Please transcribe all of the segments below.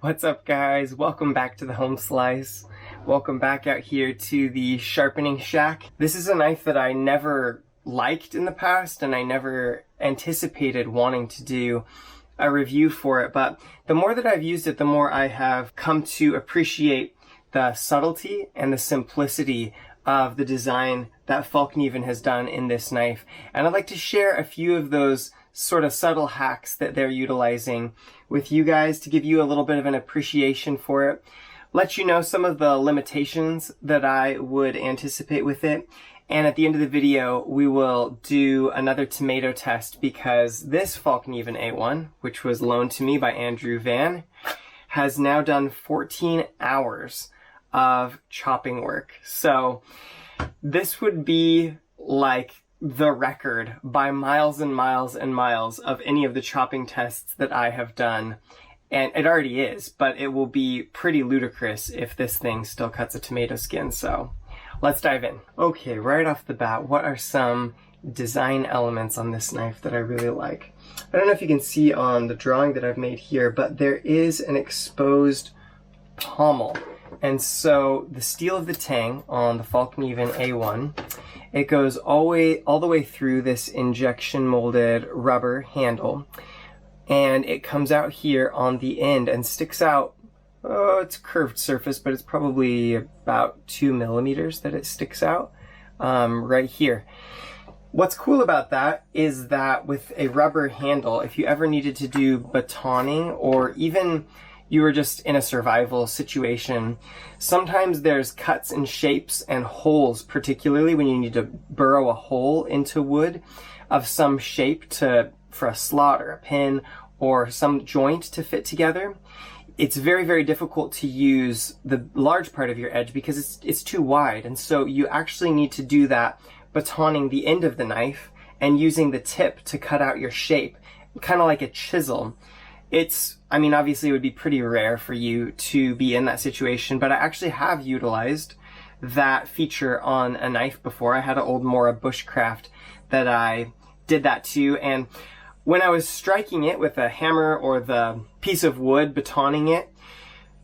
What's up, guys? Welcome back to the Home Slice. Welcome back out here to the sharpening shack. This is a knife that I never liked in the past and I never anticipated wanting to do a review for it, but the more that I've used it, the more I have come to appreciate the subtlety and the simplicity of the design that Fallkniven has done in this knife. And I'd like to share a few of those sort of subtle hacks that they're utilizing with you guys to give you a little bit of an appreciation for it, let you know some of the limitations that I would anticipate with it, and at the end of the video we will do another tomato test because this Fallkniven A1, which was loaned to me by Andrew Van, has now done 14 hours of chopping work. So this would be like the record by miles and miles and miles of any of the chopping tests that I have done. And it already is, but it will be pretty ludicrous if this thing still cuts a tomato skin. So let's dive in. Okay, right off the bat, what are some design elements on this knife that I really like? I don't know if you can see on the drawing that I've made here, but there is an exposed pommel. And so the steel of the tang on the Fallkniven A1, it goes all the way through this injection molded rubber handle, and it comes out here on the end and sticks out. Oh, it's a curved surface, but it's probably about 2 millimeters that it sticks out right here. What's cool about that is that with a rubber handle, if you ever needed to do batoning or even you were just in a survival situation, sometimes there's cuts and shapes and holes, particularly when you need to burrow a hole into wood of some shape for a slot or a pin or some joint to fit together. It's very, very difficult to use the large part of your edge because it's too wide, and so you actually need to do that batoning the end of the knife and using the tip to cut out your shape, kind of like a chisel. I mean, obviously it would be pretty rare for you to be in that situation, but I actually have utilized that feature on a knife before. I had an old Mora Bushcraft that I did that to, and when I was striking it with a hammer or the piece of wood, batoning it,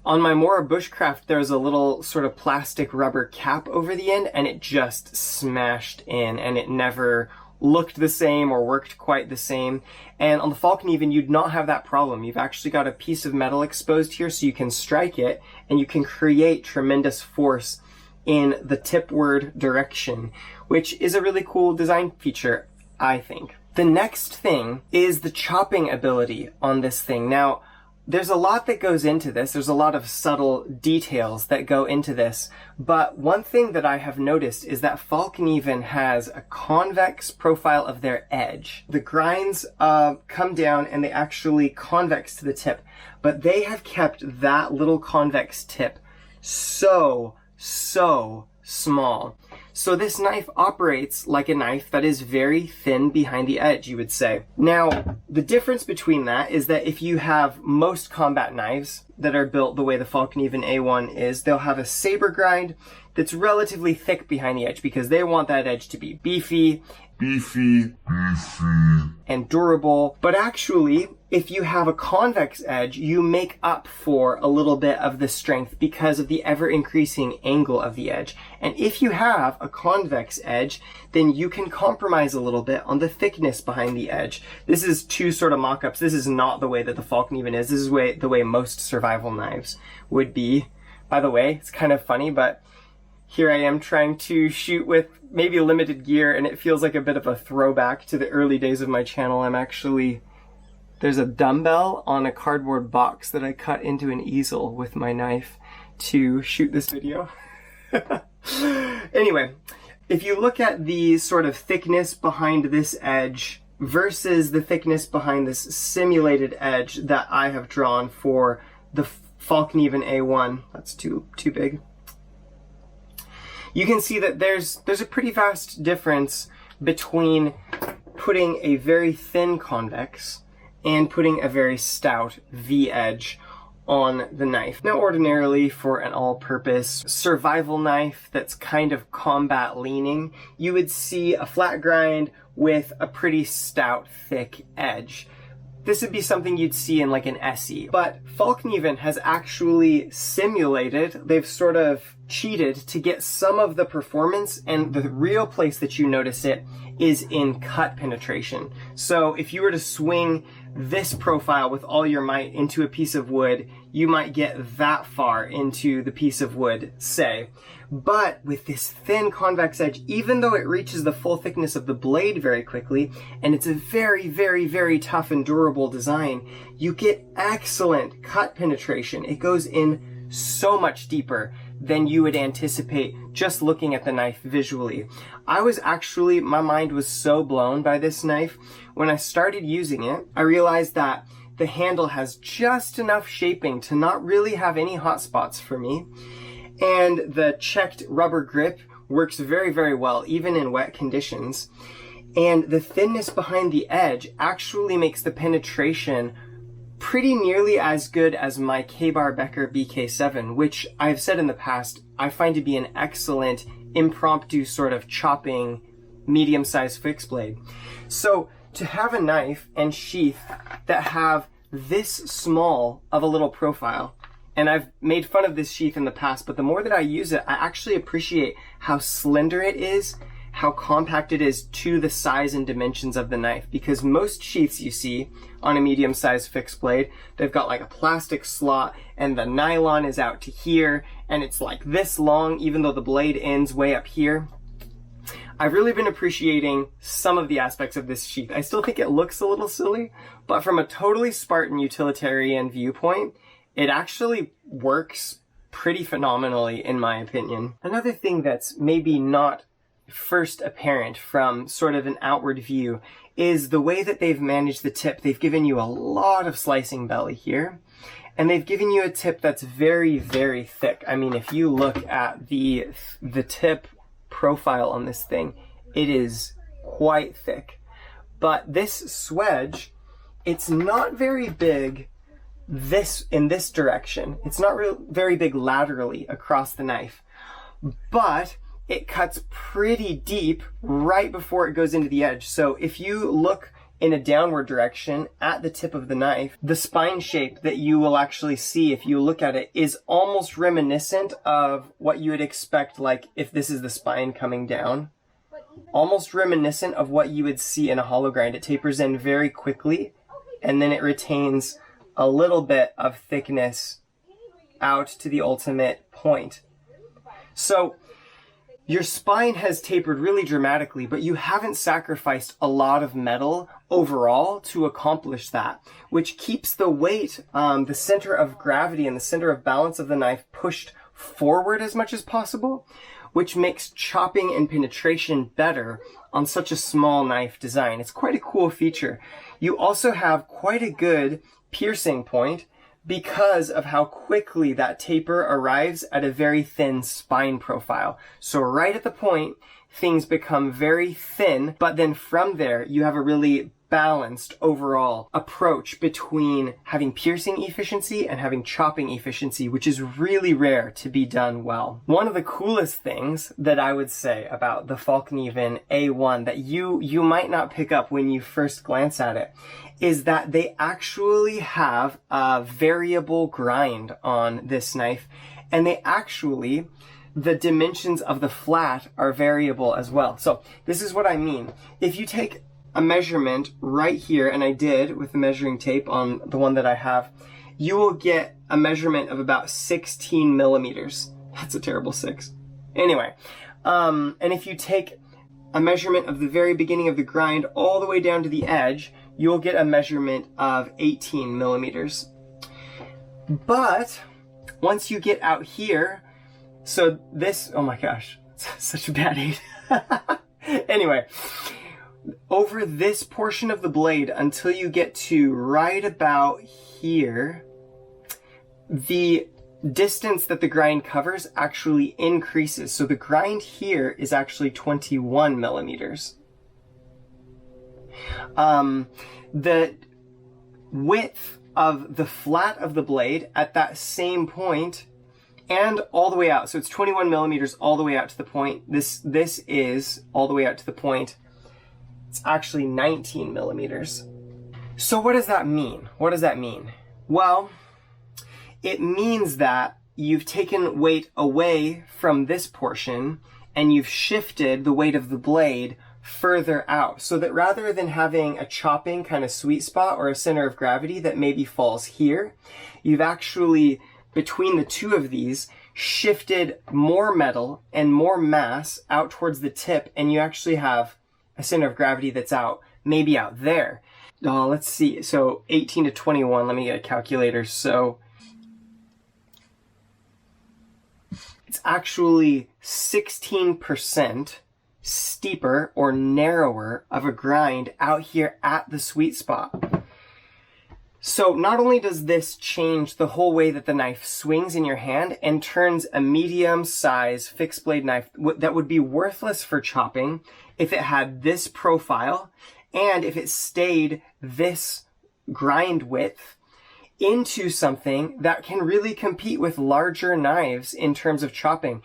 on my Mora Bushcraft there was a little sort of plastic rubber cap over the end, and it just smashed in, and it never looked the same or worked quite the same. And on the Fallkniven, you'd not have that problem. You've actually got a piece of metal exposed here, so you can strike it and you can create tremendous force in the tipward direction, which is a really cool design feature, I think. The next thing is the chopping ability on this thing. Now, there's a lot that goes into this. There's a lot of subtle details that go into this. But one thing that I have noticed is that Fallkniven has a convex profile of their edge. The grinds come down and they actually convex to the tip. But they have kept that little convex tip so small. So this knife operates like a knife that is very thin behind the edge, you would say. Now, the difference between that is that if you have most combat knives that are built the way the Fallkniven A1 is, they'll have a saber grind that's relatively thick behind the edge because they want that edge to be beefy and durable. But actually, if you have a convex edge, you make up for a little bit of the strength because of the ever-increasing angle of the edge. And if you have a convex edge, then you can compromise a little bit on the thickness behind the edge. This is two sort of mock-ups. This is not the way that the Fallkniven is. This is the way most survival knives would be. By the way, it's kind of funny, but here I am trying to shoot with maybe limited gear, and it feels like a bit of a throwback to the early days of my channel. There's a dumbbell on a cardboard box that I cut into an easel with my knife to shoot this video. Anyway, if you look at the sort of thickness behind this edge versus the thickness behind this simulated edge that I have drawn for the Fallkniven A1, that's too big. You can see that there's a pretty vast difference between putting a very thin convex and putting a very stout V-edge on the knife. Now, ordinarily for an all-purpose survival knife that's kind of combat leaning, you would see a flat grind with a pretty stout, thick edge. this would be something you'd see in like an SE. But Fallkniven has actually simulated, they've sort of cheated to get some of the performance, and the real place that you notice it is in cut penetration. So if you were to swing this profile with all your might into a piece of wood, you might get that far into the piece of wood, say. But with this thin convex edge, even though it reaches the full thickness of the blade very quickly, and it's a very, very, very tough and durable design, you get excellent cut penetration. It goes in so much deeper than you would anticipate just looking at the knife visually. My mind was so blown by this knife. When I started using it, I realized that the handle has just enough shaping to not really have any hot spots for me. And the checked rubber grip works very, very well, even in wet conditions. And the thinness behind the edge actually makes the penetration pretty nearly as good as my K-Bar Becker BK7, which I've said in the past, I find to be an excellent impromptu sort of chopping medium-sized fixed blade. So to have a knife and sheath that have this small of a little profile, and I've made fun of this sheath in the past, but the more that I use it, I actually appreciate how slender it is, how compact it is to the size and dimensions of the knife. Because most sheaths you see on a medium-sized fixed blade, they've got like a plastic slot and the nylon is out to here and it's like this long, even though the blade ends way up here. I've really been appreciating some of the aspects of this sheath. I still think it looks a little silly, but from a totally Spartan utilitarian viewpoint, it actually works pretty phenomenally in my opinion. Another thing that's maybe not first apparent from sort of an outward view is the way that they've managed the tip. They've given you a lot of slicing belly here, and they've given you a tip that's very, very thick. I mean, if you look at the tip profile on this thing, it is quite thick. But this swedge, it's not very big in this direction. It's not very big laterally across the knife, but it cuts pretty deep right before it goes into the edge. So if you look in a downward direction at the tip of the knife, the spine shape that you will actually see if you look at it is almost reminiscent of what you would expect, like if this is the spine coming down. Almost reminiscent of what you would see in a hollow grind. It tapers in very quickly, and then it retains a little bit of thickness out to the ultimate point. So your spine has tapered really dramatically, but you haven't sacrificed a lot of metal overall to accomplish that, which keeps the weight, the center of gravity and the center of balance of the knife pushed forward as much as possible, which makes chopping and penetration better on such a small knife design. It's quite a cool feature. You also have quite a good piercing point because of how quickly that taper arrives at a very thin spine profile. So right at the point, things become very thin, but then from there, you have a really balanced overall approach between having piercing efficiency and having chopping efficiency, which is really rare to be done well. One of the coolest things that I would say about the Fallkniven A1 that you might not pick up when you first glance at it is that they actually have a variable grind on this knife, and the dimensions of the flat are variable as well. So this is what I mean. If you take a measurement right here, and I did with the measuring tape on the one that I have, you will get a measurement of about 16 millimeters. That's a terrible 6. Anyway, and if you take a measurement of the very beginning of the grind all the way down to the edge, you'll get a measurement of 18 millimeters. But once you get out here, so this, oh my gosh, such a bad aid. Anyway, over this portion of the blade until you get to right about here, the distance that the grind covers actually increases. So the grind here is actually 21 millimeters. The width of the flat of the blade at that same point and all the way out, so it's 21 millimeters all the way out to the point. This is all the way out to the point. It's actually 19 millimeters. So what does that mean? What does that mean? Well, it means that you've taken weight away from this portion and you've shifted the weight of the blade further out, so that rather than having a chopping kind of sweet spot or a center of gravity that maybe falls here, you've actually, between the two of these, shifted more metal and more mass out towards the tip, and you actually have a center of gravity that's out, maybe out there. Let's see, so 18 to 21, let me get a calculator. So it's actually 16% steeper or narrower of a grind out here at the sweet spot. So not only does this change the whole way that the knife swings in your hand and turns a medium size fixed blade knife that would be worthless for chopping if it had this profile and if it stayed this grind width, into something that can really compete with larger knives in terms of chopping.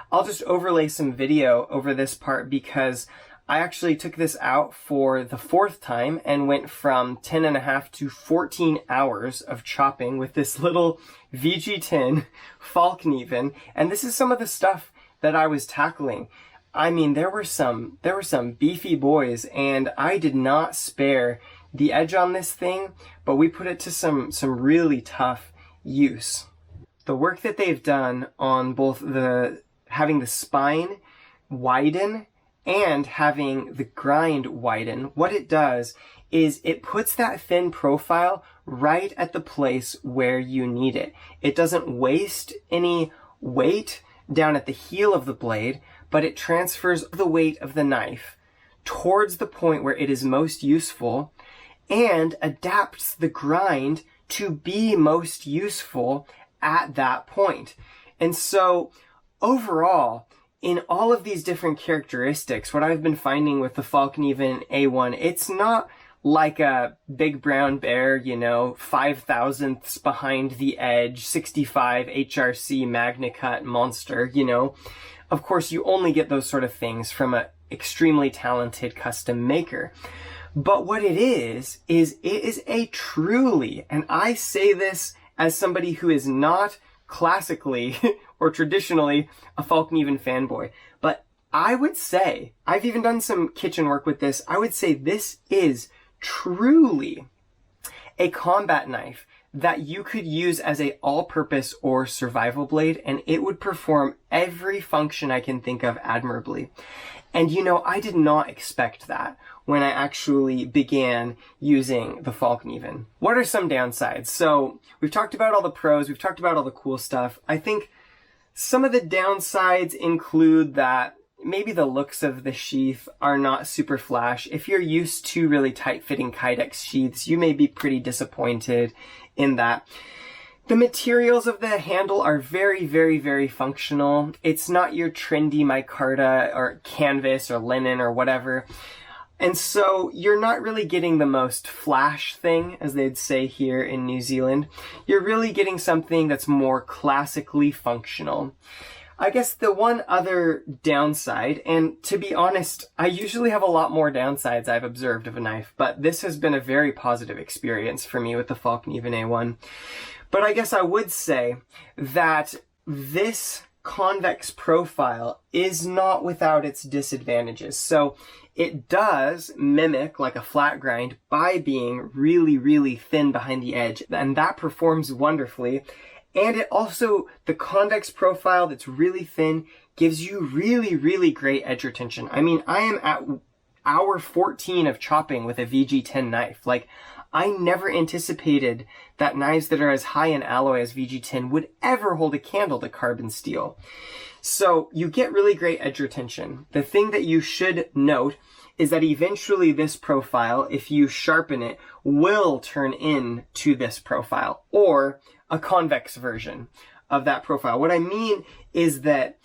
I'll just overlay some video over this part because I actually took this out for the 4th time and went from 10.5 to 14 hours of chopping with this little VG10 Fallkniven, and this is some of the stuff that I was tackling. I mean, there were some beefy boys, and I did not spare the edge on this thing, but we put it to some really tough use. The work that they've done on both having the spine widen and having the grind widen, what it does is it puts that thin profile right at the place where you need it. It doesn't waste any weight down at the heel of the blade, but it transfers the weight of the knife towards the point where it is most useful and adapts the grind to be most useful at that point. And so overall, in all of these different characteristics, what I've been finding with the Fallkniven A1, it's not like a big brown bear, 5 thousandths behind the edge, 65 HRC Magna Cut monster, Of course, you only get those sort of things from an extremely talented custom maker. But what it is it is a truly, and I say this as somebody who is not classically or traditionally a Fallkniven fanboy, but I would say, I've even done some kitchen work with this, I would say this is truly a combat knife that you could use as a all-purpose or survival blade, and it would perform every function I can think of admirably. And I did not expect that when I actually began using the Fallkniven. What are some downsides? So we've talked about all the pros, we've talked about all the cool stuff. I think some of the downsides include that maybe the looks of the sheath are not super flash. If you're used to really tight-fitting Kydex sheaths, you may be pretty disappointed in that. The materials of the handle are very, very, very functional. It's not your trendy micarta or canvas or linen or whatever. And so you're not really getting the most flash thing, as they'd say here in New Zealand. You're really getting something that's more classically functional. I guess the one other downside, and to be honest, I usually have a lot more downsides I've observed of a knife, but this has been a very positive experience for me with the Fallkniven A1. But I guess I would say that this convex profile is not without its disadvantages. So it does mimic like a flat grind by being really, really thin behind the edge, and that performs wonderfully. And it also, the convex profile that's really thin gives you really, really great edge retention. I mean, I am at hour 14 of chopping with a VG10 knife. Like, I never anticipated that knives that are as high in alloy as VG10 would ever hold a candle to carbon steel. So you get really great edge retention. The thing that you should note is that eventually this profile, if you sharpen it, will turn into this profile, or a convex version of that profile. What I mean is that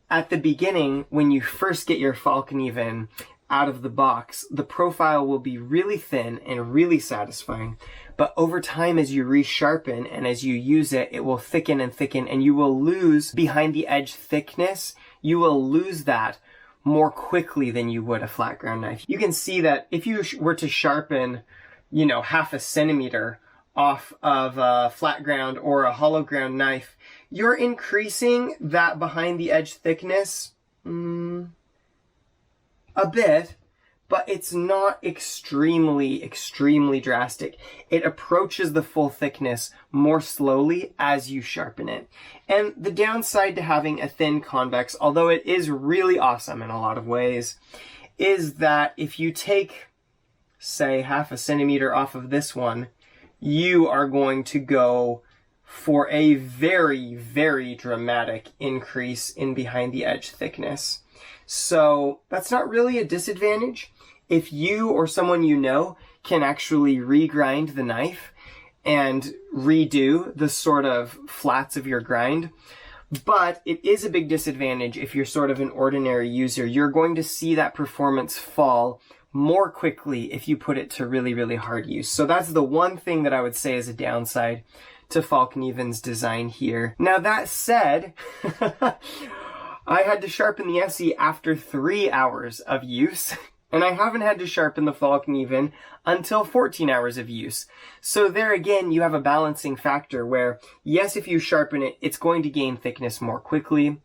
at the beginning, when you first get your Fallkniven out of the box, the profile will be really thin and really satisfying. But over time, as you resharpen and as you use it, it will thicken and thicken, and you will lose behind the edge thickness. You will lose that more quickly than you would a flat ground knife. You can see that if you were to sharpen you know, half a centimeter off of a flat ground or a hollow ground knife, you're increasing that behind the edge thickness a bit, but it's not extremely drastic. It approaches the full thickness more slowly as you sharpen it. And the downside to having a thin convex, although it is really awesome in a lot of ways, is that if you take, say, half a centimeter off of this one, you are going to go for a very dramatic increase in behind the edge thickness. So that's not really a disadvantage if you or someone you know can actually regrind the knife and redo the sort of flats of your grind. But it is a big disadvantage if you're sort of an ordinary user. You're going to see that performance fall more quickly if you put it to really hard use. So that's the one thing that I would say is a downside to Fallkniven's design here. Now that said, I had to sharpen the SE after 3 hours of use, and I haven't had to sharpen the Fallkniven until 14 hours of use. So there again, you have a balancing factor where, yes, if you sharpen it, it's going to gain thickness more quickly,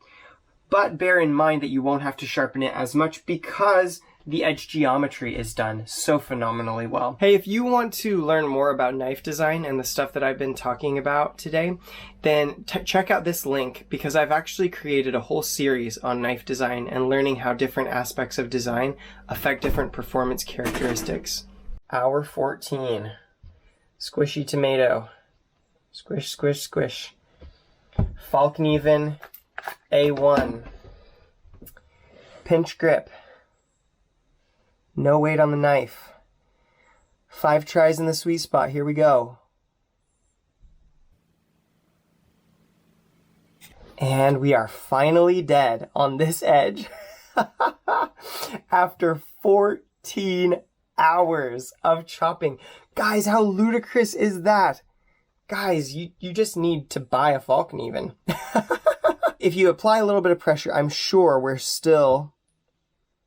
but bear in mind that you won't have to sharpen it as much because the edge geometry is done so phenomenally well. Hey, if you want to learn more about knife design and the stuff that I've been talking about today, then check out this link, because I've actually created a whole series on knife design and learning how different aspects of design affect different performance characteristics. Hour 14. Squishy tomato. Squish, squish, squish. Fallkniven A1. Pinch grip. No weight on the knife. 5 tries in the sweet spot. Here we go. And we are finally dead on this edge after 14 hours of chopping. Guys, how ludicrous is that? Guys, you just need to buy a Fallkniven. If you apply a little bit of pressure, I'm sure we're still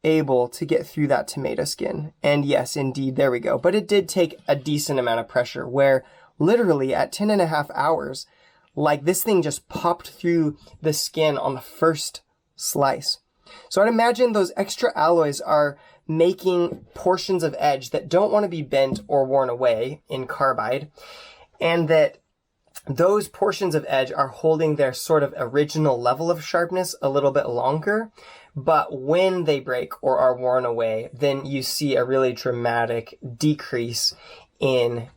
able to get through that tomato skin. And yes, indeed, there we go. But it did take a decent amount of pressure, where literally at 10.5 hours, like this thing just popped through the skin on the first slice. So I'd imagine those extra alloys are making portions of edge that don't want to be bent or worn away in carbide, and that those portions of edge are holding their sort of original level of sharpness a little bit longer. But when they break or are worn away, then you see a really dramatic decrease in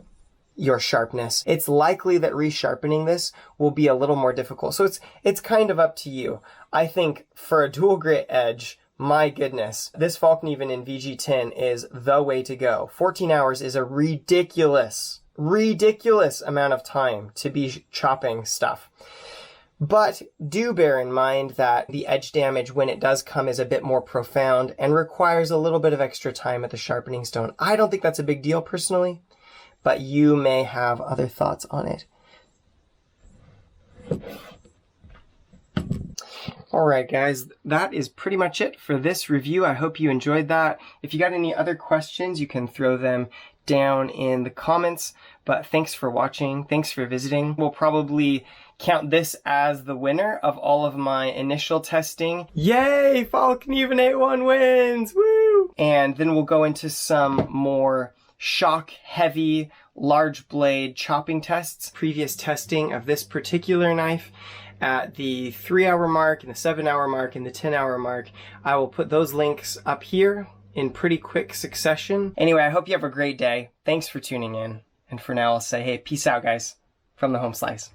your sharpness. It's likely that resharpening this will be a little more difficult. So it's kind of up to you. I think for a dual grit edge, my goodness, this Fallkniven in VG10 is the way to go. 14 hours is a ridiculous amount of time to be chopping stuff. But do bear in mind that the edge damage, when it does come, is a bit more profound and requires a little bit of extra time at the sharpening stone. I don't think that's a big deal personally, but you may have other thoughts on it. Alright guys, that is pretty much it for this review. I hope you enjoyed that. If you got any other questions, you can throw them down in the comments. But thanks for watching. Thanks for visiting. We'll probably count this as the winner of all of my initial testing. Yay! Fallkniven A1 wins! Woo! And then we'll go into some more shock heavy large blade chopping tests. Previous testing of this particular knife at the 3-hour mark and the 7-hour mark and the 10-hour mark. I will put those links up here in pretty quick succession. Anyway, I hope you have a great day. Thanks for tuning in. And for now, I'll say, hey, peace out, guys, from the home slice.